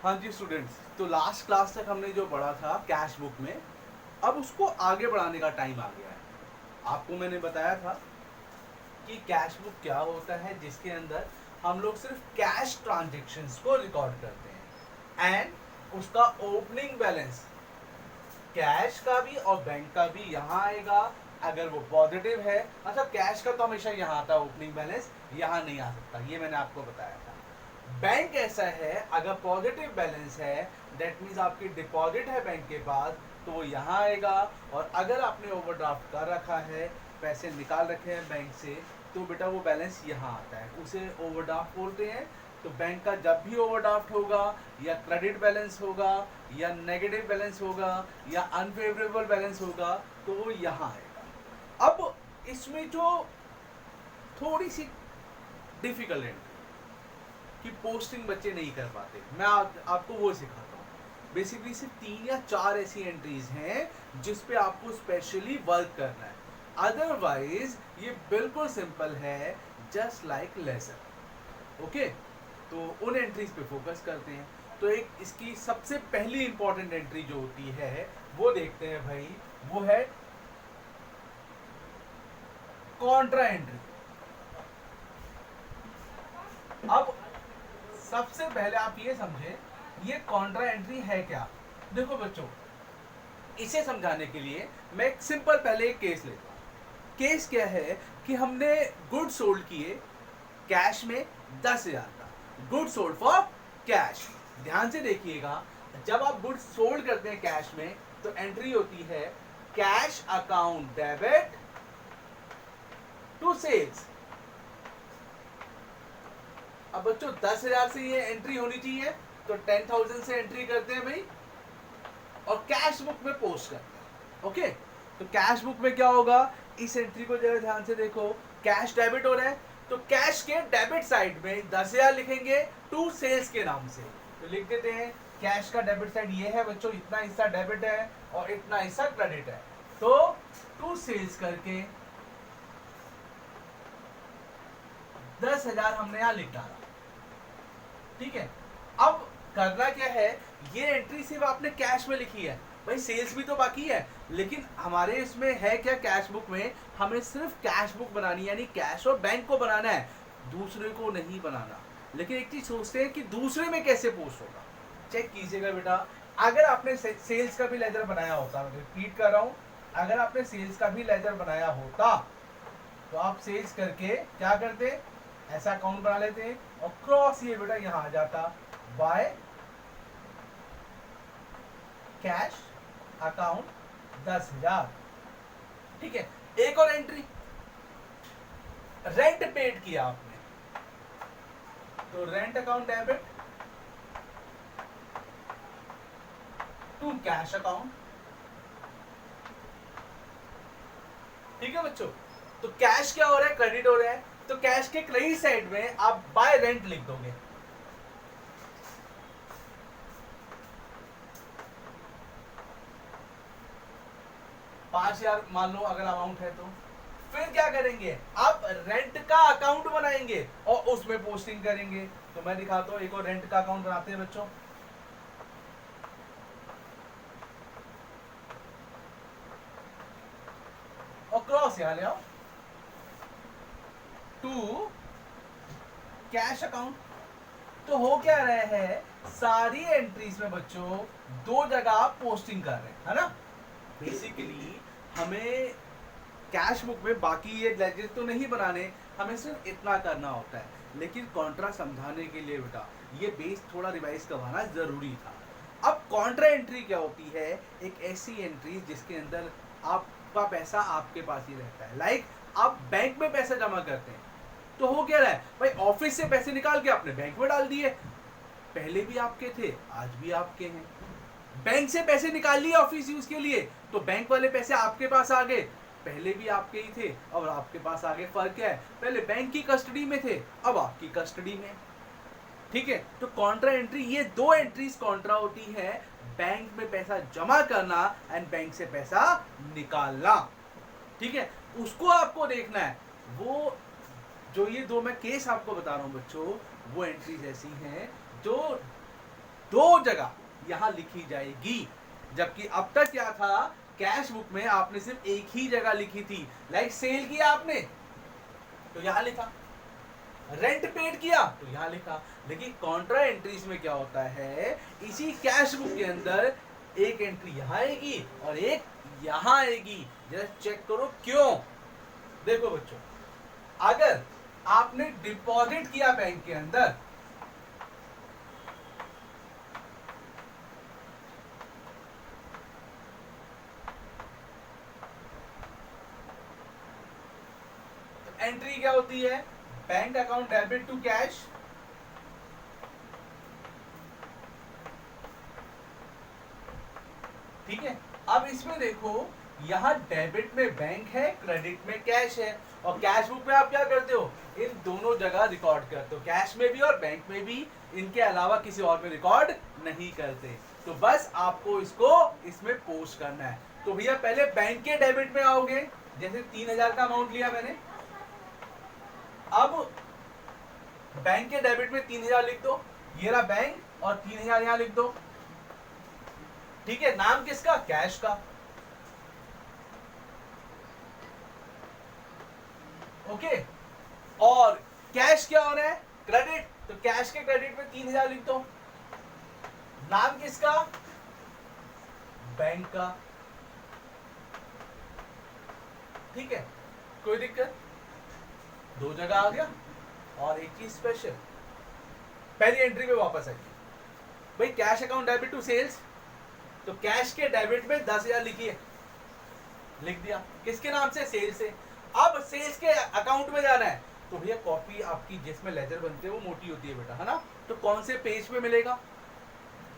हाँ जी स्टूडेंट्स, तो last class तक हमने जो पढ़ा था कैश बुक में, अब उसको आगे बढ़ाने का टाइम आ गया है। आपको मैंने बताया था कि कैश बुक क्या होता है, जिसके अंदर हम लोग सिर्फ कैश ट्रांजेक्शन्स को रिकॉर्ड करते हैं एंड उसका ओपनिंग बैलेंस कैश का भी और बैंक का भी यहाँ आएगा। अगर वो पॉजिटिव है, मतलब कैश का तो हमेशा यहाँ आता है, ओपनिंग बैलेंस यहाँ नहीं आ सकता, ये मैंने आपको बताया था। बैंक ऐसा है, अगर पॉजिटिव बैलेंस है दैट मीन्स आपकी डिपॉजिट है बैंक के पास, तो वो यहाँ आएगा। और अगर आपने ओवरड्राफ्ट कर रखा है, पैसे निकाल रखे हैं बैंक से, तो बेटा वो बैलेंस यहाँ आता है, उसे ओवरड्राफ्ट बोलते हैं। तो बैंक का जब भी ओवरड्राफ्ट होगा, या क्रेडिट बैलेंस होगा, या नेगेटिव बैलेंस होगा, या अनफेवरेबल बैलेंस होगा, तो वो यहाँ आएगा। अब इसमें जो थोड़ी सी डिफिकल्ट है कि पोस्टिंग बच्चे नहीं कर पाते, मैं आपको वो सिखाता हूँ। बेसिकली सिर्फ 3 या 4 ऐसी एंट्रीज हैं जिस पे आपको स्पेशली वर्क करना है, अदरवाइज ये बिल्कुल सिंपल है, जस्ट लाइक लेजर। ओके, तो उन एंट्रीज पे फोकस करते हैं। तो एक इसकी सबसे पहली इंपॉर्टेंट एंट्री जो होती है वो देखते हैं भाई, वो है कॉन्ट्रा एंट्री। अब सबसे पहले आप ये समझे, ये कॉन्ट्रा एंट्री है क्या। देखो बच्चों, इसे समझाने के लिए मैं एक सिंपल पहले एक केस लेता हूं। केस क्या है कि हमने गुड सोल्ड किए कैश में 10,000 का, गुड सोल्ड फॉर कैश। ध्यान से देखिएगा, जब आप गुड सोल्ड करते हैं कैश में, तो एंट्री होती है cash account debit to sales. अब बच्चों 10,000 से ये एंट्री होनी चाहिए, तो 10,000 से एंट्री करते हैं भाई, और कैश बुक में पोस्ट करते हैं। ओके, तो कैश बुक में क्या होगा, इस एंट्री को जरा ध्यान से देखो, कैश डेबिट हो रहा है, तो कैश के डेबिट साइड में 10,000 लिखेंगे टू सेल्स के नाम से। तो लिख देते हैं कैश का डेबिट साइड ये है बच्चों, इतना हिस्सा डेबिट है और इतना हिस्सा क्रेडिट है, तो टू सेल्स करके 10,000 हमने यहां लिख डाला। ठीक है, अब करना क्या है, ये एंट्री सिर्फ आपने कैश में लिखी है, भाई सेल्स भी तो बाकी है, लेकिन हमारे इसमें है क्या, कैश बुक में हमें सिर्फ कैश बुक बनानी, यानी कैश और बैंक को बनाना है, दूसरे को नहीं बनाना। लेकिन एक चीज सोचते हैं कि दूसरे में कैसे पोस्ट होगा। चेक कीजिएगा बेटा, अगर आपने सेल्स का भी लेजर बनाया होता, रिपीट कर रहा हूं, अगर आपने सेल्स का भी लेजर बनाया होता, तो आप सेल्स करके क्या करते, ऐसा अकाउंट बना लेते हैं, और क्रॉस ये बेटा यहां आ जाता बाय कैश अकाउंट 10,000। ठीक है, एक और एंट्री, रेंट पेड किया आपने, तो rent account debit to cash account. ठीक है बच्चों, तो कैश क्या हो रहा है, क्रेडिट हो रहा है, तो कैश के क्रेडिट साइड में आप बाय रेंट लिख दोगे। ₹5,000 मान लो अगर अमाउंट है, तो फिर क्या करेंगे, आप रेंट का अकाउंट बनाएंगे और उसमें पोस्टिंग करेंगे। तो मैं दिखाता हूं, एक और रेंट का अकाउंट बनाते हैं बच्चों। और क्रॉस यहां ले आओ टू कैश अकाउंट। तो हो क्या रहा है, सारी एंट्रीज में बच्चों दो जगह आप पोस्टिंग कर रहे हैं, है ना। बेसिकली हमें कैश बुक में बाकी ये लेजर तो नहीं बनाने, हमें सिर्फ इतना करना होता है, लेकिन कॉन्ट्रा समझाने के लिए बेटा ये बेस थोड़ा रिवाइज करवाना जरूरी था। अब कॉन्ट्रा एंट्री क्या होती है, एक ऐसी एंट्री जिसके अंदर आपका पैसा आपके पास ही रहता है। लाइक आप बैंक में पैसा जमा करते हैं, तो हो क्या रहा है भाई, ऑफिस से पैसे निकाल के आपने बैंक में डाल दिए, पहले भी आपके थे आज भी आपके हैं। बैंक से पैसे निकाल लिए ऑफिस यूज के लिए, तो बैंक वाले पैसे आपके पास आ गए, पहले भी आपके ही थे और आपके पास आ गए। फर्क क्या है, पहले बैंक की कस्टडी में थे, अब आपकी कस्टडी में। ठीक है, तो कॉन्ट्रा एंट्री, ये दो एंट्रीज कॉन्ट्रा होती है, बैंक में पैसा जमा करना एंड बैंक से पैसा निकालना। ठीक है, उसको आपको देखना है। वो जो ये दो मैं केस आपको बता रहा हूं बच्चों, वो एंट्रीज ऐसी हैं जो दो जगह यहां लिखी जाएगी, जबकि अब तक क्या था, कैश बुक में आपने सिर्फ एक ही जगह लिखी थी। लाइक सेल किया आपने तो यहां लिखा, रेंट पेड किया तो यहां लिखा। लेकिन कॉन्ट्रा एंट्रीज में क्या होता है, इसी कैश बुक के अंदर एक एंट्री यहां आएगी और एक यहां आएगी। जरा चेक करो क्यों। देखो बच्चों, अगर आपने डिपॉजिट किया बैंक के अंदर, तो एंट्री क्या होती है, bank account debit to cash, ठीक है। अब इसमें देखो, यहां डेबिट में बैंक है, क्रेडिट में कैश है, और कैश बुक में आप क्या करते हो, इन दोनों जगह रिकॉर्ड करते हो, कैश में भी और बैंक में भी। इनके अलावा किसी और में रिकॉर्ड नहीं करते। तो बस आपको इसको इसमें पोस्ट करना है। तो भैया पहले बैंक के डेबिट में आओगे, जैसे 3000 का अमाउंट लिया मैंने, अब बैंक के डेबिट में 3000 लिख दो, ये रहा बैंक, और 3000 यहां लिख दो, ठीक है। नाम किसका, कैश का, ओके। और कैश क्या हो रहा है, क्रेडिट, तो कैश के क्रेडिट में 3000 लिख दो। नाम किसका, बैंक का, ठीक है। कोई दिक्कत, दो जगह आ गया। और एक चीज स्पेशल, पहली एंट्री पे वापस आइए भाई, cash account debit to sales, तो कैश के डेबिट में 10,000 लिखिए, लिख दिया, किसके नाम से, सेल से। अब सेल्स के अकाउंट में जाना है, तो भैया कॉपी आपकी जिसमें लेजर बनते हैं वो मोटी होती है बेटा, है ना, तो कौन से पेज पे मिलेगा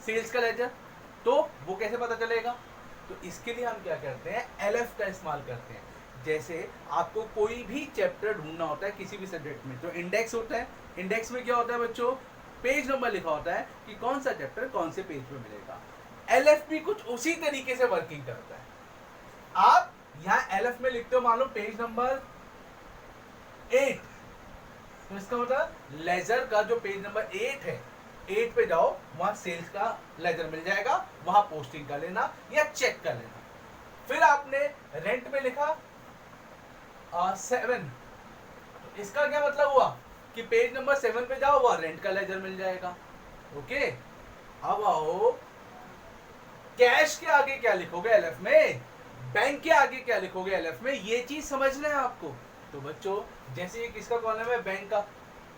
सेल्स का लेजर, तो वो कैसे पता चलेगा। तो इसके लिए हम क्या करते हैं, LF का इस्तेमाल करते हैं। जैसे आपको कोई भी चैप्टर ढूंढना होता है किसी भी सब्जेक्ट में, तो इंडेक्स होता है, इंडेक्स में क्या होता है बच्चों, पेज नंबर लिखा होता है कि कौन सा चैप्टर कौन से पेज पे मिलेगा। LF भी कुछ उसी तरीके से वर्किंग करता है। आप यहां LF में लिखते हो, मान लो पेज नंबर 8, तो इसका मतलब लेजर का जो पेज नंबर 8 है, 8 पे जाओ, वहां सेल्स का लेजर मिल जाएगा, वहां पोस्टिंग कर लेना या चेक कर लेना। फिर आपने रेंट में लिखा 7, तो इसका क्या मतलब हुआ कि पेज नंबर 7 पे जाओ, वहां रेंट का लेजर मिल जाएगा, ओके। अब आओ, कैश के आगे क्या लिखोगे LF में, बैंक के आगे क्या लिखोगे LF में, ये चीज समझना है आपको। तो बच्चों जैसे ये किसका कॉलम है, बैंक का,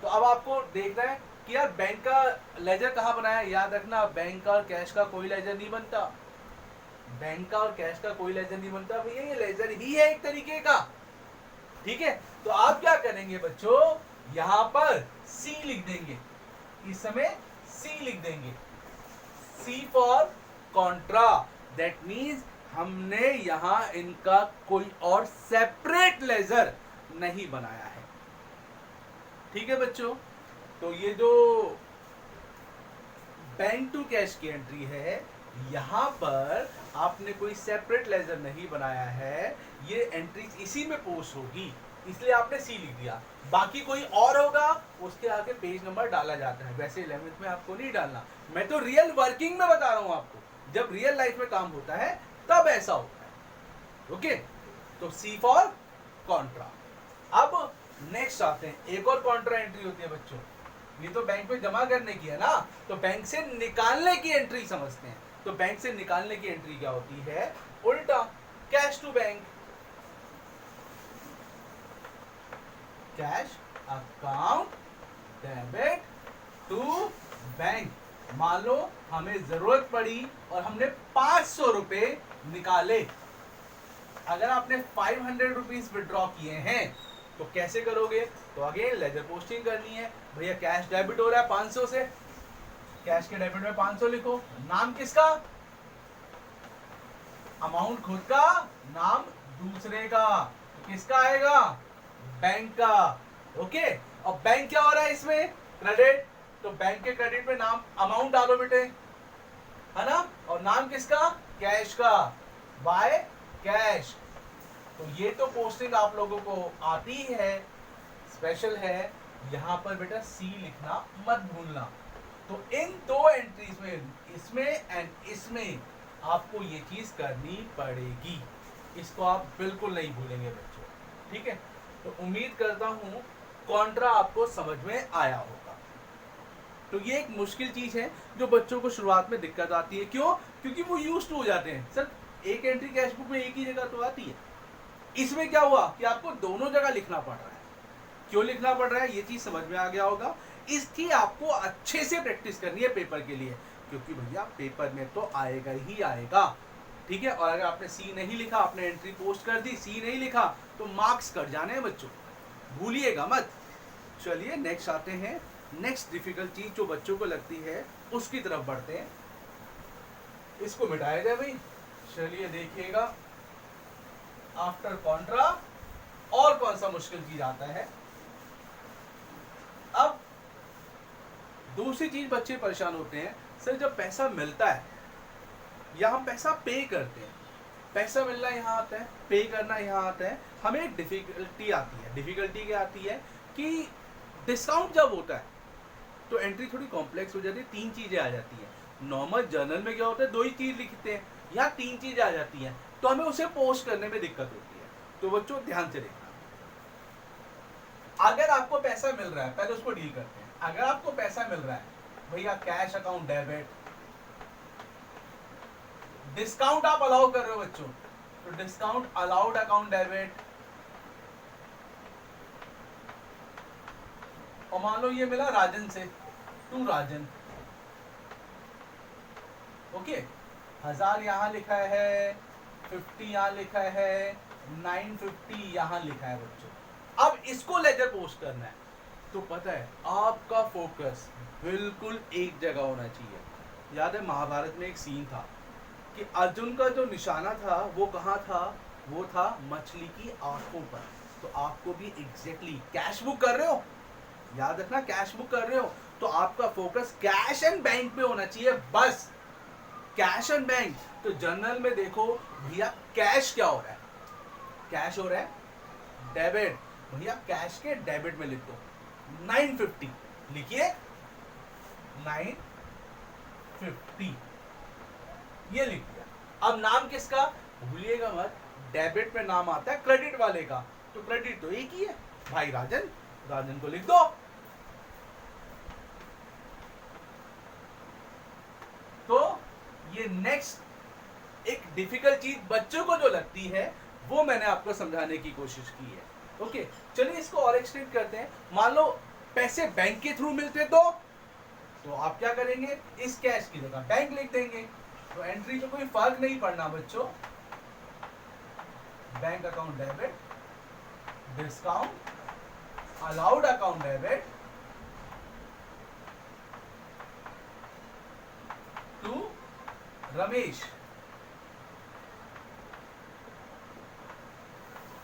तो अब आपको देखना है कि यार बैंक का लेजर कहां बनाया है। याद रखना, बैंक का और कैश का कोई लेजर नहीं बनता, बैंक का और कैश का कोई लेजर नहीं बनता भैया, ये लेजर ही है एक तरीके का, ठीक है। तो आप क्या करेंगे बच्चों, यहां पर C लिख देंगे, इस समय C लिख देंगे, C for Contra, that means हमने यहां इनका कोई और सेपरेट लेजर नहीं बनाया है, ठीक है बच्चों। तो ये जो बैंक टू कैश की एंट्री है, यहां पर आपने कोई सेपरेट लेजर नहीं बनाया है, ये एंट्री इसी में पोस्ट होगी, इसलिए आपने C लिख दिया। बाकी कोई और होगा उसके आगे पेज नंबर डाला जाता है, वैसे 11th में आपको नहीं डालना। मैं तो रियल वर्किंग में बता रहा हूं आपको, जब रियल लाइफ में काम होता है तब ऐसा होता है, ओके। तो C फॉर कॉन्ट्रा। अब नेक्स्ट आते हैं, एक और कॉन्ट्रा एंट्री होती है बच्चों, ये तो बैंक में जमा करने की है ना, तो बैंक से निकालने की एंट्री समझते हैं। तो बैंक से निकालने की एंट्री क्या होती है, उल्टा, cash to bank, cash account debit to bank. मान लो हमें जरूरत पड़ी और हमने 500 रुपए निकाले, अगर आपने 500 रुपीज विड्रॉ किए हैं तो कैसे करोगे, तो अगेन लेजर पोस्टिंग करनी है। भैया कैश डेबिट हो रहा है 500 से, कैश के डेबिट में 500 लिखो, नाम किसका, अमाउंट खुद का, नाम दूसरे का, तो किसका आएगा, बैंक का, ओके। और बैंक क्या हो रहा है इसमें, क्रेडिट, तो बैंक के क्रेडिट में नाम अमाउंट डालो बेटे, है ना, और नाम किसका, कैश का, बाय कैश। तो ये तो पोस्टिंग आप लोगों को आती है, स्पेशल है, यहां पर बेटा C लिखना मत भूलना, तो इन दो एंट्रीज में, इसमें एंड इसमें, आपको ये चीज करनी पड़ेगी। इसको आप बिल्कुल नहीं भूलेंगे बच्चों, ठीक है। तो उम्मीद करता हूं कॉन्ट्रा आपको समझ में आया होगा। तो ये एक मुश्किल चीज है जो बच्चों को शुरुआत में दिक्कत आती है। क्यों? क्योंकि वो यूज्ड हो जाते हैं, सर एक एंट्री कैश बुक में एक ही जगह तो आती है। इसमें क्या हुआ कि आपको दोनों जगह लिखना पड़ रहा है। क्यों लिखना पड़ रहा है, ये चीज समझ में आ गया होगा। इसकी आपको अच्छे से प्रैक्टिस करनी है पेपर के लिए, क्योंकि भैया पेपर में तो आएगा ही आएगा, ठीक है। और अगर आपने सी नहीं लिखा, आपने एंट्री पोस्ट कर दी, सी नहीं लिखा, तो मार्क्स कट जाने हैं बच्चों, भूलिएगा मत। चलिए नेक्स्ट आते हैं, नेक्स्ट डिफिकल्ट चीज जो बच्चों को लगती है उसकी तरफ बढ़ते हैं। इसको मिटाया जाए भाई। चलिए देखिएगा, आफ्टर कॉन्ट्रा और कौन सा मुश्किल चीज आता है। अब दूसरी चीज बच्चे परेशान होते हैं, सर जब पैसा मिलता है या हम पैसा पे करते हैं, पैसा मिलना यहाँ आता है, पे करना यहाँ आता है, हमें एक डिफिकल्टी आती है। डिफिकल्टी क्या आती है कि डिस्काउंट जब होता है तो एंट्री थोड़ी कॉम्प्लेक्स हो जाती है, तीन चीजें आ जाती हैं। नॉर्मल जर्नल में क्या होता है, दो ही चीज लिखते हैं, यहाँ तीन चीजें आ जाती हैं, तो हमें उसे पोस्ट करने में दिक्कत होती है। तो बच्चों ध्यान से देखना, अगर आपको पैसा मिल रहा है, पहले उसको डील करते हैं। अगर आपको पैसा मिल रहा है भैया, कैश अकाउंट डेबिट, डिस्काउंट आप अलाउ कर रहे हो बच्चों, तो डिस्काउंट अलाउड अकाउंट डेबिट, और मान लो ये मिला राजन से, टू राजन, ओके, 1000 यहां लिखा है, 50 यहां लिखा है, 950 यहां लिखा है बच्चों। अब इसको लेजर पोस्ट करना है, तो पता है आपका फोकस बिल्कुल एक जगह होना चाहिए। याद है महाभारत में एक सीन था कि अर्जुन का जो निशाना था वो कहाँ था, वो था मछली की आंखों पर। तो आपको भी एग्जैक्टली कैश बुक कर रहे हो, याद रखना कैश बुक कर रहे हो, तो आपका फोकस कैश एंड बैंक पे होना चाहिए, बस कैश एंड बैंक। तो जर्नल में देखो भैया कैश क्या हो रहा है, कैश हो रहा है डेबिट, भैया कैश के डेबिट में लिख दो 950, लिखिए 950, ये लिख दिया। अब नाम किसका भूलिएगा मत, डेबिट में नाम आता है क्रेडिट वाले का, तो क्रेडिट तो एक ही है भाई, राजन, राजन को लिख दो। तो ये नेक्स्ट एक डिफिकल्ट चीज बच्चों को जो लगती है वो मैंने आपको समझाने की कोशिश की है। ओके, चलिए इसको और एक्सटेंड करते हैं। मान लो पैसे बैंक के थ्रू मिलते तो आप क्या करेंगे, इस कैश की जगह बैंक लिख देंगे, तो एंट्री पे कोई फर्क नहीं पड़ना बच्चों। Bank account debit, discount allowed account debit to Ramesh,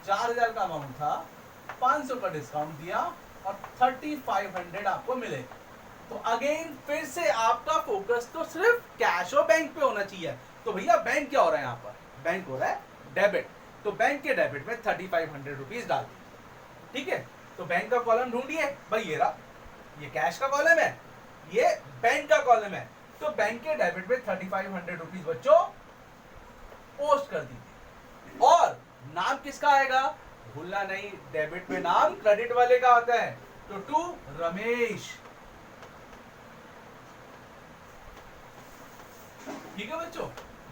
4000 का अमाउंट था, 500 का डिस्काउंट दिया और 3500 आपको मिले। तो अगेन फिर से आपका फोकस तो सिर्फ कैश और बैंक पे होना चाहिए। तो भैया बैंक क्या हो रहा है यहाँ पर, बैंक हो रहा है डेबिट, तो बैंक के डेबिट में 3500 रुपीज डाल दिए, ठीक है। तो बैंक का कॉलम ढूंढिए भाई, ये रहा, ये कैश का कॉलम है, ये बैंक का कॉलम है, तो बैंक के डेबिट में 3500 रुपीज बच्चों पोस्ट कर दीजिए। और नाम किसका आएगा भूलना नहीं, डेबिट में नाम क्रेडिट वाले का आता है, तो टू रमेश, ठीक है बच्चों,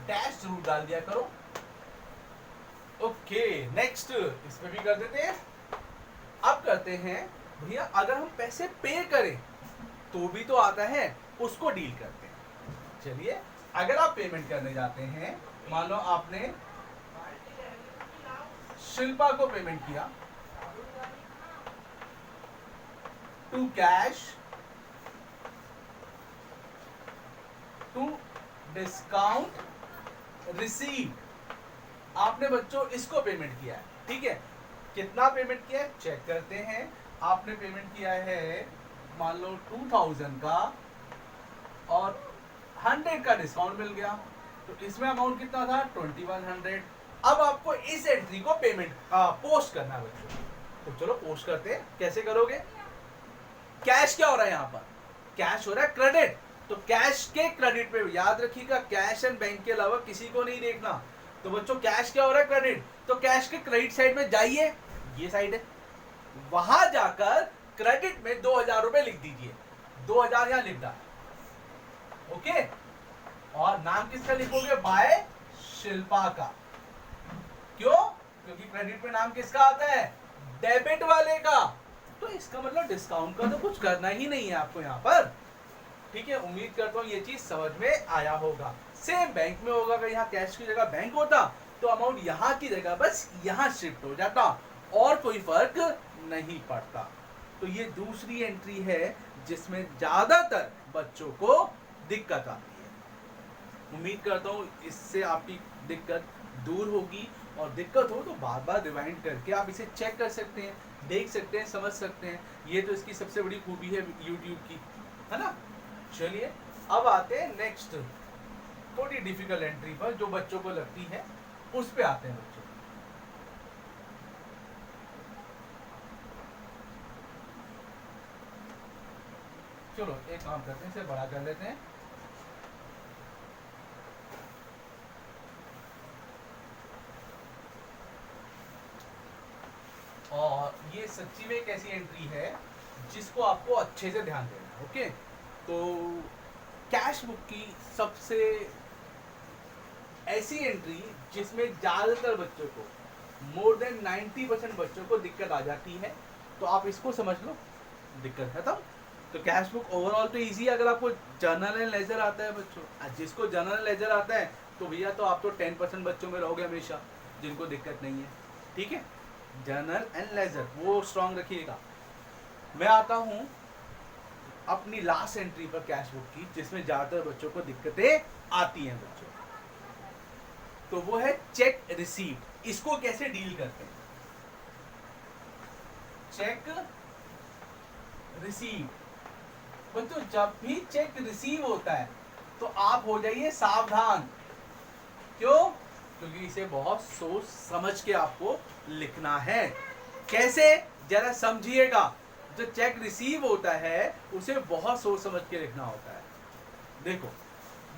डैश जरूर डाल दिया करो। ओके नेक्स्ट इस पे भी कर देते हैं। अब करते हैं भैया, अगर हम पैसे पे करें तो भी तो आता है, उसको डील करते हैं। चलिए, अगर आप पेमेंट करने जाते हैं, मान लो आपने शिल्पा को पेमेंट किया to cash, to discount receive, आपने बच्चों इसको पेमेंट किया है, ठीक है। कितना पेमेंट किया है चेक करते हैं। आपने पेमेंट किया है मान लो 2000 का और 100 का डिस्काउंट मिल गया, तो इसमें अमाउंट कितना था 2100। अब आपको इस एंट्री को पेमेंट पोस्ट करना है बच्चों, तो चलो पोस्ट करते हैं। कैसे करोगे, कैश क्या हो रहा है यहाँ पर, कैश हो रहा है क्रेडिट, तो कैश के क्रेडिट पे याद रखिएगा, कैश एंड बैंक के अलावा किसी को नहीं देखना। तो बच्चों कैश क्या हो रहा है, क्रेडिट, तो कैश के क्रेडिट साइड में जाइए, ये साइड है, वहां जाकर क्रेडिट में 2000 रुपए लिख दीजिए, 2000 यहां लिख डाल, ओके। और नाम किसका लिखोगे, बाय शिल्पा का। क्यों, क्योंकि क्रेडिट पे नाम किसका आता है, डेबिट वाले का। तो इसका मतलब डिस्काउंट का तो कुछ करना ही नहीं है आपको यहाँ पर, ठीक है। उम्मीद करता हूँ ये चीज समझ में आया होगा। सेम बैंक में होगा, अगर यहाँ कैश की जगह बैंक होता तो अमाउंट यहाँ की जगह बस यहाँ शिफ्ट हो जाता और कोई फर्क नहीं पड़ता। तो ये दूसरी एंट्री है जिसमें ज्यादातर बच्चों को दिक्कत आती है। उम्मीद करता हूँ इससे आपकी दिक्कत दूर होगी, और दिक्कत हो तो बार बार रिवाइंड करके आप इसे चेक कर सकते हैं, देख सकते हैं, समझ सकते हैं। ये तो इसकी सबसे बड़ी खूबी है यूट्यूब की, है ना। चलिए अब आते हैं नेक्स्ट थोड़ी डिफिकल्ट एंट्री पर, जो बच्चों को लगती है उस पे आते हैं बच्चों। चलो एक काम करते हैं, इसे बड़ा कर लेते हैं। और ये सच्ची में एक ऐसी एंट्री है जिसको आपको अच्छे से ध्यान देना है, ओके। तो कैश बुक की सबसे ऐसी एंट्री जिसमें ज्यादातर बच्चों को, मोर देन 90% बच्चों को दिक्कत आ जाती है, तो आप इसको समझ लो, दिक्कत खत्म। तो कैश बुक ओवरऑल तो इजी है, अगर आपको जर्नल एंड लेजर आता है बच्चों, जिसको जर्नल लेजर आता है तो भैया तो आप तो 10% बच्चों में रहोगे हमेशा, जिनको दिक्कत नहीं है, ठीक है। जर्नल एंड लेजर वो स्ट्रॉन्ग रखिएगा। मैं आता हूं अपनी लास्ट एंट्री पर कैश बुक की, जिसमें ज्यादातर बच्चों को दिक्कतें आती हैं बच्चों, तो वो है चेक रिसीव्ड। इसको कैसे डील करते हैं, चेक रिसीव। बच्चों जब भी चेक रिसीव होता है तो आप हो जाइए सावधान। क्यों, क्योंकि इसे बहुत सोच समझ के आपको लिखना है। कैसे, जरा समझिएगा। जो चेक रिसीव होता है उसे बहुत सोच समझ के लिखना होता है। देखो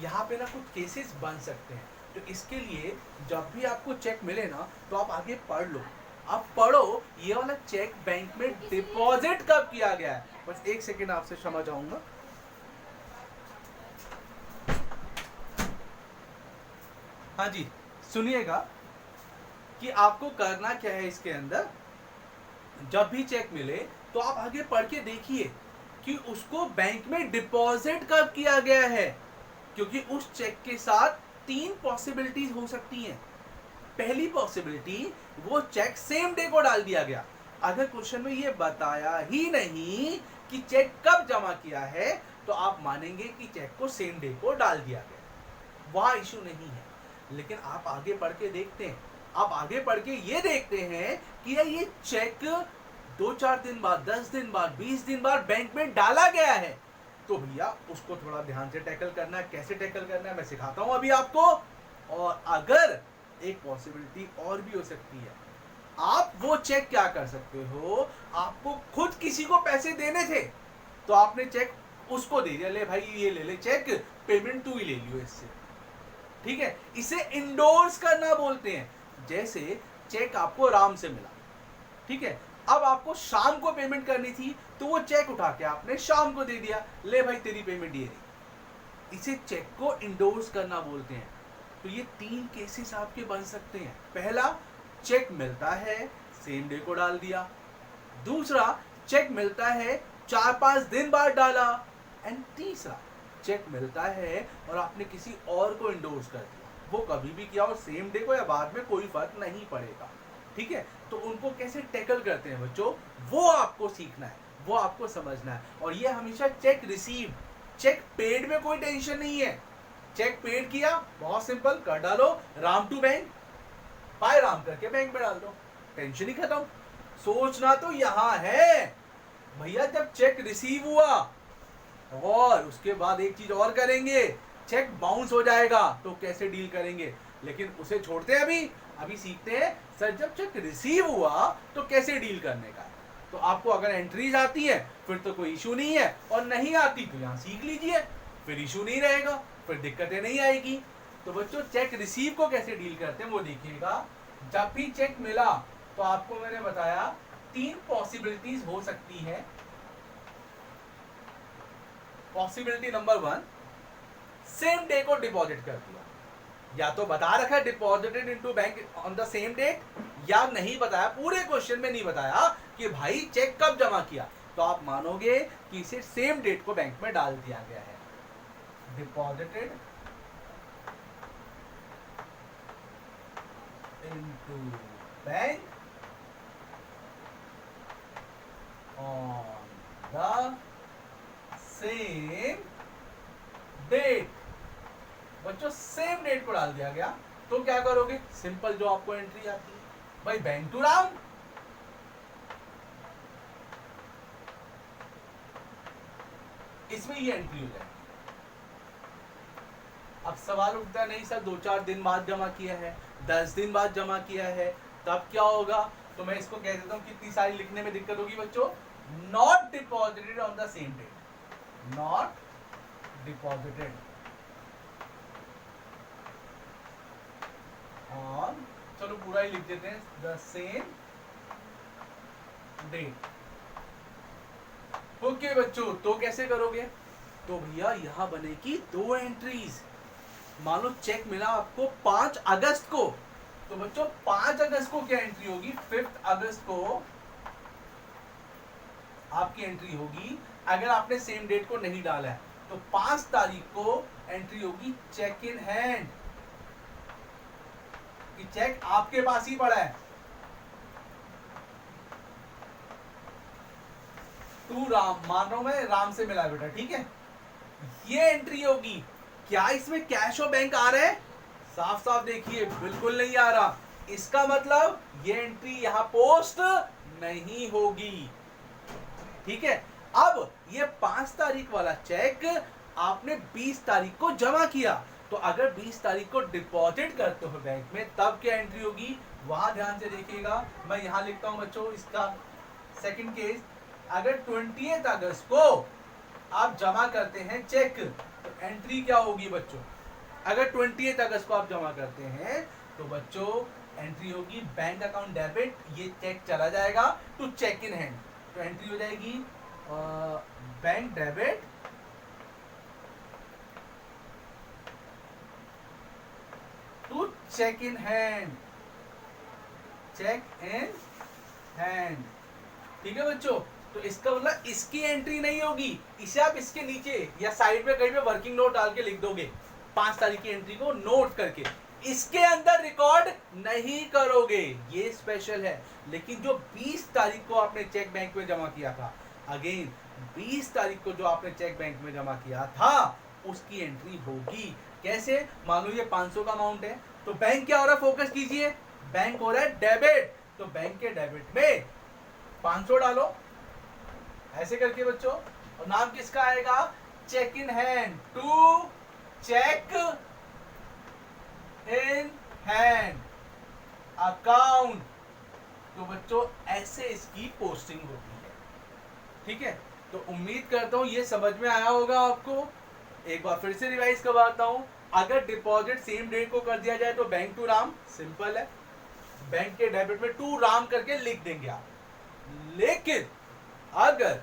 यहाँ पे ना कुछ केसेस बन सकते हैं, तो इसके लिए जब भी आपको चेक मिले ना तो आप आगे पढ़ लो, आप पढ़ो ये वाला चेक बैंक में डिपॉजिट कब किया गया है। बस एक सेकेंड आपसे क्षमा चाहूंगा। हाँ जी सुनिएगा कि आपको करना क्या है इसके अंदर। जब भी चेक मिले तो आप आगे पढ़ के देखिए कि उसको बैंक में डिपॉजिट कब किया गया है, क्योंकि उस चेक के साथ 3 पॉसिबिलिटीज हो सकती हैं। पहली पॉसिबिलिटी, वो चेक सेम डे को डाल दिया गया। अगर क्वेश्चन में ये बताया ही नहीं कि चेक कब जमा किया है तो आप मानेंगे कि चेक को सेम डे को डाल दिया गया, वहां इशू नहीं है। लेकिन आप आगे पढ़ के देखते हैं, आप आगे पढ़ के ये देखते हैं कि ये चेक 2-4 दिन बाद, 10 दिन बाद, 20 दिन बाद बैंक में डाला गया है, तो भैया उसको थोड़ा ध्यान से टैकल करना है। कैसे टैकल करना है मैं सिखाता हूं अभी आपको। और अगर एक पॉसिबिलिटी और भी हो सकती है, आप वो चेक क्या कर सकते हो, आपको खुद किसी को पैसे देने थे तो आपने चेक उसको दे दिया, ले भाई ये ले ले चेक, पेमेंट तू ही ले लियो इससे, ठीक है। इसे इंडोर्स करना बोलते हैं। जैसे चेक आपको राम से मिला, ठीक है, अब आपको शाम को पेमेंट करनी थी तो वो चेक उठा के आपने शाम को दे दिया, ले भाई तेरी पेमेंट ये रही। इसे चेक को इंडोर्स करना बोलते हैं। तो ये 3 केसेस आपके बन सकते हैं। पहला, चेक मिलता है सेम डे को डाल दिया। दूसरा, चेक मिलता है 4-5 दिन बाद डाला। एंड तीसरा, चेक मिलता है और आपने किसी और को इंडोर्स कर दिया। वो कभी भी किया और सेम डे को या बाद में कोई फर्क नहीं पड़ेगा, ठीक है। तो उनको कैसे टैकल करते हैं बच्चों, वो आपको सीखना है, वो आपको समझना है। और ये हमेशा चेक रिसीव, चेक पेड में कोई टेंशन नहीं है। चेक पेड किया, बहुत सिंपल, कर डालो Ram to bank, by Ram करके बैंक में डाल दो, टेंशन ही खत्म। सोचना तो यहां है भैया, जब चेक रिसीव हुआ और उसके बाद एक चीज और करेंगे, चेक बाउंस हो जाएगा तो कैसे डील करेंगे। लेकिन उसे छोड़ते हैं, अभी सीखते हैं सर जब चेक रिसीव हुआ तो कैसे डील करने का। तो आपको अगर एंट्रीज आती है फिर तो कोई इशू नहीं है, और नहीं आती तो यहां सीख लीजिए, फिर इशू नहीं रहेगा, फिर दिक्कतें नहीं आएगी। तो बच्चों चेक रिसीव को कैसे डील करते हैं वो देखिएगा। जब भी चेक मिला तो आपको मैंने बताया 3 पॉसिबिलिटीज हो सकती है। पॉसिबिलिटी नंबर 1, सेम डे को डिपॉजिट कर दिया, या तो बता रखा है deposited into bank on the same date, या नहीं बताया, पूरे क्वेश्चन में नहीं बताया कि भाई चेक कब जमा किया, तो आप मानोगे कि इसे सेम डेट को बैंक में डाल दिया गया है। Deposited into bank on the same date. बच्चों सेम डेट को डाल दिया गया तो क्या करोगे, सिंपल जो आपको एंट्री आती है, भाई बैंक टू राम, इसमें ये एंट्री हो जाएगी। अब सवाल उठता है, नहीं सर 2-4 दिन बाद जमा किया है, 10 दिन बाद जमा किया है, तब क्या होगा? तो मैं इसको कह देता हूं, कितनी सारी लिखने में दिक्कत होगी बच्चों, not deposited on the same date, not deposited on, चलो पूरा ही लिख देते हैं, द सेम डेट। ओके बच्चों, तो कैसे करोगे? तो भैया यहां बनेगी 2 एंट्रीज। मान लो चेक मिला आपको 5 अगस्त को, तो बच्चों 5 अगस्त को क्या एंट्री होगी, 5 अगस्त को आपकी एंट्री होगी। अगर आपने सेम डेट को नहीं डाला है तो 5 तारीख को एंट्री होगी चेक इन हैंड, कि चेक आपके पास ही पड़ा है, टू राम, मान रहा हूं मैं, राम से मिला बेटा, ठीक है, ये एंट्री होगी। क्या इसमें कैश और बैंक आ रहे हैं? साफ साफ देखिए बिल्कुल नहीं आ रहा, इसका मतलब ये एंट्री यहां पोस्ट नहीं होगी, ठीक है। अब ये 5 तारीख वाला चेक आपने 20 तारीख को जमा किया, तो अगर 20 तारीख को डिपॉजिट करते हो बैंक में, तब क्या एंट्री होगी, वहां ध्यान से देखिएगा। मैं यहां लिखता हूं बच्चों इसका सेकंड केस, अगर 20 अगस्त को आप जमा करते हैं चेक, तो एंट्री क्या होगी बच्चों, अगर 20 अगस्त को आप जमा करते हैं तो बच्चों एंट्री होगी बैंक अकाउंट डेबिट, ये चेक चला जाएगा टू चेक इन हैंड, तो एंट्री हो जाएगी bank debit to cheque in hand, cheque in hand, ठीक है बच्चों। तो इसका मतलब इसकी एंट्री नहीं होगी, इसे आप इसके नीचे या साइड में कहीं पे वर्किंग नोट डाल के लिख दोगे, 5 तारीख की एंट्री को नोट करके, इसके अंदर रिकॉर्ड नहीं करोगे, ये स्पेशल है। लेकिन जो 20 तारीख को आपने चेक बैंक में जमा किया था, अगेन 20 तारीख को जो आपने चेक बैंक में जमा किया था उसकी एंट्री होगी। कैसे? मान लो ये 500 का अमाउंट है, तो बैंक क्या हो रहा है, फोकस कीजिए, बैंक हो रहा है डेबिट, तो बैंक के डेबिट में 500 डालो ऐसे करके बच्चों, और नाम किसका आएगा, cheque in hand, to cheque in hand account. तो बच्चों ऐसे इसकी पोस्टिंग होती है, ठीक है। तो उम्मीद करता हूं ये समझ में आया होगा आपको। एक बार फिर से रिवाइज करवाता हूं, अगर डिपॉजिट सेम डेट को कर दिया जाए तो बैंक टू राम, सिंपल है, बैंक के डेबिट में टू राम करके लिख देंगे आप। लेकिन अगर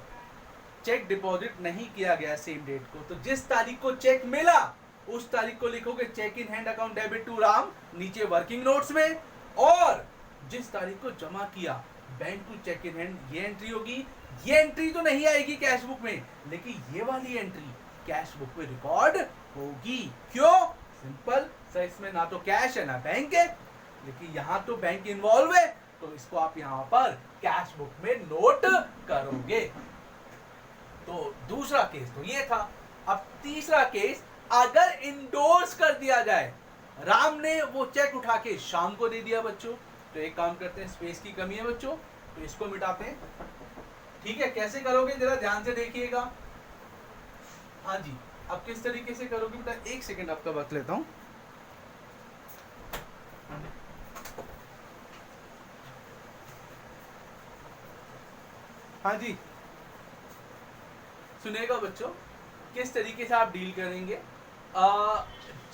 चेक डिपॉजिट नहीं किया गया सेम डेट को, तो जिस तारीख को चेक मिला उस तारीख को लिखोगे cheque in hand account debit to Ram नीचे वर्किंग नोट्स में, और जिस तारीख को जमा किया bank to cheque in hand, ये एंट्री होगी। ये एंट्री तो नहीं आएगी कैश बुक में, लेकिन ये वाली एंट्री कैश बुक में रिकॉर्ड होगी। क्यों? सिंपल सर, इसमें ना तो कैश है ना बैंक है, लेकिन यहां तो बैंक इन्वॉल्व है, तो इसको आप यहां पर कैश बुक में नोट करोगे। तो दूसरा केस तो ये था। अब तीसरा केस, अगर इंडोर्स कर दिया जाए, राम ने वो चेक उठा के शाम को दे दिया बच्चों, तो एक काम करते हैं, स्पेस की कमी है बच्चों, तो इसको मिटाते हैं, ठीक है। कैसे करोगे जरा ध्यान से देखिएगा। हाँ जी, अब किस तरीके से करोगे बेटा, एक सेकंड आपका वक्त लेता हूं। हाँ जी, सुनेगा बच्चों, किस तरीके से आप डील करेंगे?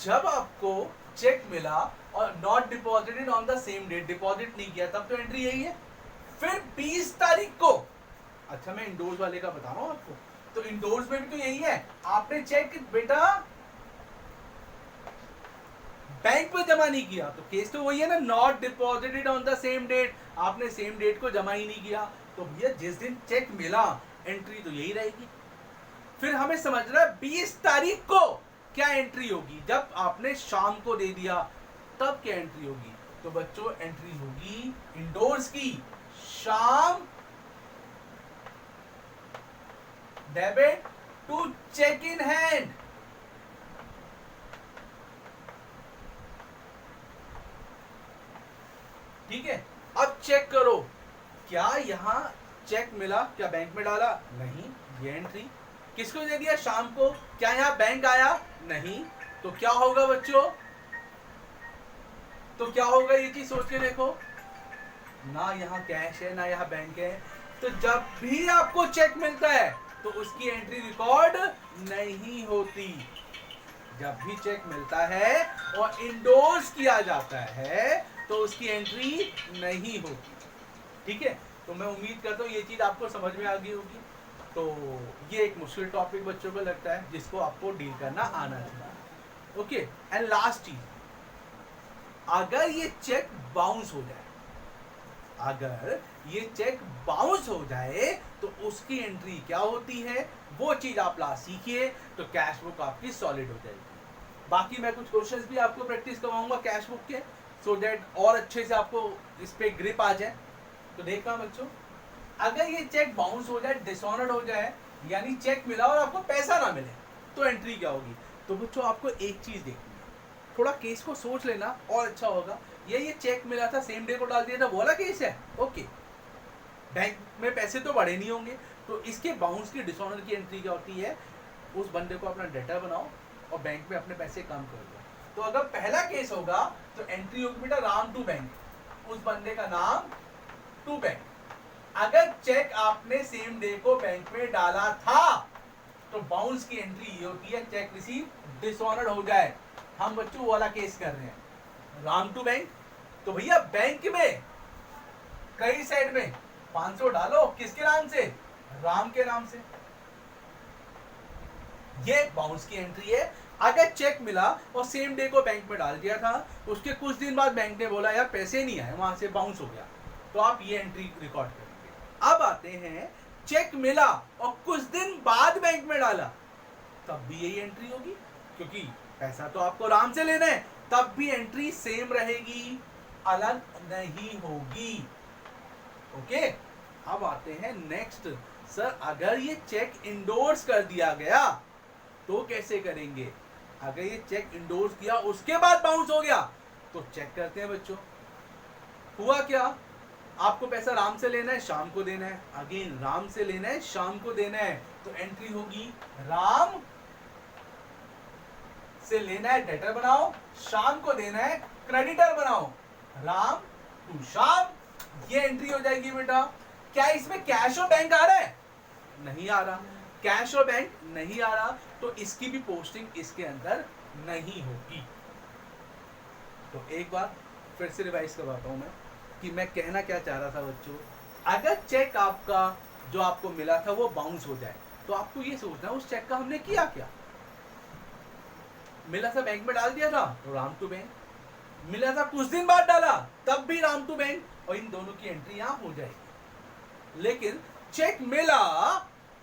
जब आपको चेक मिला और not deposited on the same date, deposit नहीं किया, तब तो एंट्री यही है। फिर 20 तारीख को, अच्छा मैं इंडोर्स वाले का बता रहा हूं आपको, तो इंडोर्स में भी तो यही है, आपने चेक बेटा बैंक पे जमा नहीं किया, तो केस तो वही है ना, not deposited on the same date, आपने सेम डेट को जमा ही नहीं किया, तो भैया जिस दिन चेक मिला एंट्री तो यही रहेगी। फिर हमें समझना है 20 तारीख को क्या एंट्री होगी, जब आपने शाम को दे दिया तब क्या एंट्री होगी? तो बच्चों एंट्री होगी इंडोर्स की, शाम debit to cheque in hand. ठीक है, अब चेक करो क्या यहां चेक मिला, क्या बैंक में डाला? नहीं, ये एंट्री किसको दे दिया? शाम को। क्या यहां बैंक आया? नहीं। तो क्या होगा बच्चों? तो क्या होगा ये चीज सोच के देखो, ना यहां कैश है ना यहां बैंक है, तो जब भी आपको चेक मिलता है तो उसकी एंट्री रिकॉर्ड नहीं होती। जब भी चेक मिलता है और इंडोर्स किया जाता है तो उसकी एंट्री नहीं होती। ठीक है, तो मैं उम्मीद करता हूँ ये चीज आपको समझ में आ गई होगी। तो ये एक मुश्किल टॉपिक बच्चों को लगता है जिसको आपको डील करना आना चाहिए। ओके, एंड लास्ट चीज, अगर ये चेक बाउंस हो जाए, अगर ये चेक बाउंस हो जाए तो उसकी एंट्री क्या होती है, वो चीज आप लास्ट सीखिए, तो कैश बुक आपकी सॉलिड हो जाएगी। बाकी मैं कुछ क्वेश्चंस भी आपको प्रैक्टिस करवाऊंगा कैश बुक के, सो दैट और अच्छे से आपको इस पे ग्रिप आ जाए। तो देखना बच्चों, अगर ये चेक बाउंस हो जाए, डिसऑनर्ड हो जाए, यानी चेक मिला और आपको पैसा ना मिले, तो एंट्री क्या होगी? तो बच्चों आपको एक चीज देखनी है, थोड़ा केस को सोच लेना और अच्छा होगा। ये चेक मिला था, सेम डे को डाल दिया था, वो वाला केस है। ओके, बैंक में पैसे तो बढ़े नहीं होंगे, तो इसके बाउंस की, डिसऑनर की एंट्री क्या होती है? उस बंदे को अपना डेटा बनाओ और बैंक में अपने पैसे कम कर दो। तो अगर पहला केस होगा तो एंट्री होगी बेटा राम टू बैंक, उस बंदे का नाम टू बैंक। अगर चेक आपने सेम डे को बैंक में डाला था तो बाउंस की एंट्री ये होती है, चेक रिसीव डिसऑनर्ड हो जाए। हम बच्चों वाला केस कर रहे हैं, राम टू बैंक। तो भैया बैंक में कई साइड में 500 डालो, किसके नाम से? राम के नाम से। ये बाउंस की एंट्री है। अगर चेक मिला और सेम डे को बैंक में डाल दिया था, उसके कुछ दिन बाद बैंक ने बोला यार पैसे नहीं आए, वहां से बाउंस हो गया, तो आप ये एंट्री रिकॉर्ड करेंगे। अब आते हैं, चेक मिला और कुछ दिन बाद बैंक में डाला, तब भी यही एंट्री होगी, क्योंकि पैसा तो आपको राम से लेना है, तब भी एंट्री सेम रहेगी, अलग नहीं होगी। ओके, अब आते हैं नेक्स्ट, सर अगर ये चेक इंडोर्स कर दिया गया तो कैसे करेंगे? अगर ये चेक इंडोर्स किया उसके बाद बाउंस हो गया, तो चेक करते हैं बच्चों, हुआ क्या? आपको पैसा राम से लेना है, शाम को देना है, अगेन राम से लेना है, शाम को देना है, तो एंट्री होगी राम से लेना है, डेटर बनाओ, शाम को देना है, क्रेडिटर बनाओ, राम टू शाम, ये एंट्री हो जाएगी बेटा। क्या इसमें कैश और बैंक आ रहा है? नहीं आ रहा, कैश और बैंक नहीं आ रहा, तो इसकी भी पोस्टिंग इसके अंदर नहीं होगी। तो एक बार फिर से रिवाइज करवाता हूं मैं कि मैं कहना क्या चाह रहा था बच्चों। अगर चेक आपका जो आपको मिला था वो बाउंस हो जाए, तो आपको ये सोचना है उस चेक का हमने किया क्या? मिला था बैंक में डाल दिया था तो राम टू बैंक, मिला था कुछ दिन बाद डाला तब भी राम टू बैंक, और इन दोनों की एंट्री यहां हो जाएगी। लेकिन चेक मिला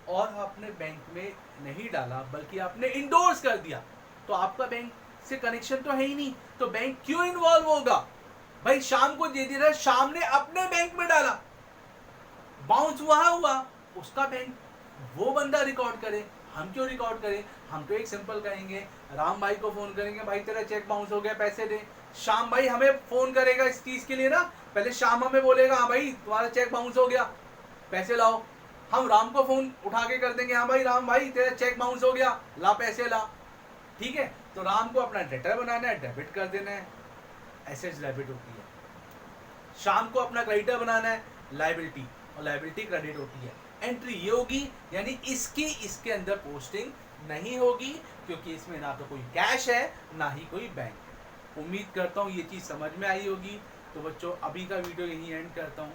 और आपने बैंक में नहीं डाला बल्कि आपने इंडोर्स कर दिया, तो आपका बैंक से कनेक्शन तो है ही नहीं, तो बैंक क्यों इन्वॉल्व होगा? भाई शाम को दे दिया, शाम ने अपने बैंक में डाला, बाउंस वहां हुआ, उसका बैंक वो बंदा रिकॉर्ड करे, हम क्यों रिकॉर्ड करें? हम तो एक सिंपल कहेंगे, राम भाई को फोन करेंगे, भाई तेरा चेक बाउंस हो गया पैसे दे। शाम भाई हमें फोन करेगा इस चीज के लिए ना, पहले शाम हमें बोलेगा हाँ भाई तुम्हारा चेक बाउंस हो गया पैसे लाओ, हम राम को फोन उठा के कर देंगे हाँ भाई राम भाई तेरा चेक बाउंस हो गया ला पैसे ला। ठीक है, तो राम को अपना डेटर बनाना है, डेबिट कर देना है, एसेट्स डेबिट होती है। शाम को अपना क्रेडिटर बनाना है, लायबिलिटी और लायबिलिटी क्रेडिट होती है। एंट्री ये होगी, यानी इसकी इसके अंदर पोस्टिंग नहीं होगी, क्योंकि इसमें ना तो कोई कैश है ना ही कोई बैंक है। उम्मीद करता हूँ ये चीज़ समझ में आई होगी। तो बच्चों अभी का वीडियो यहीं एंड करता हूँ।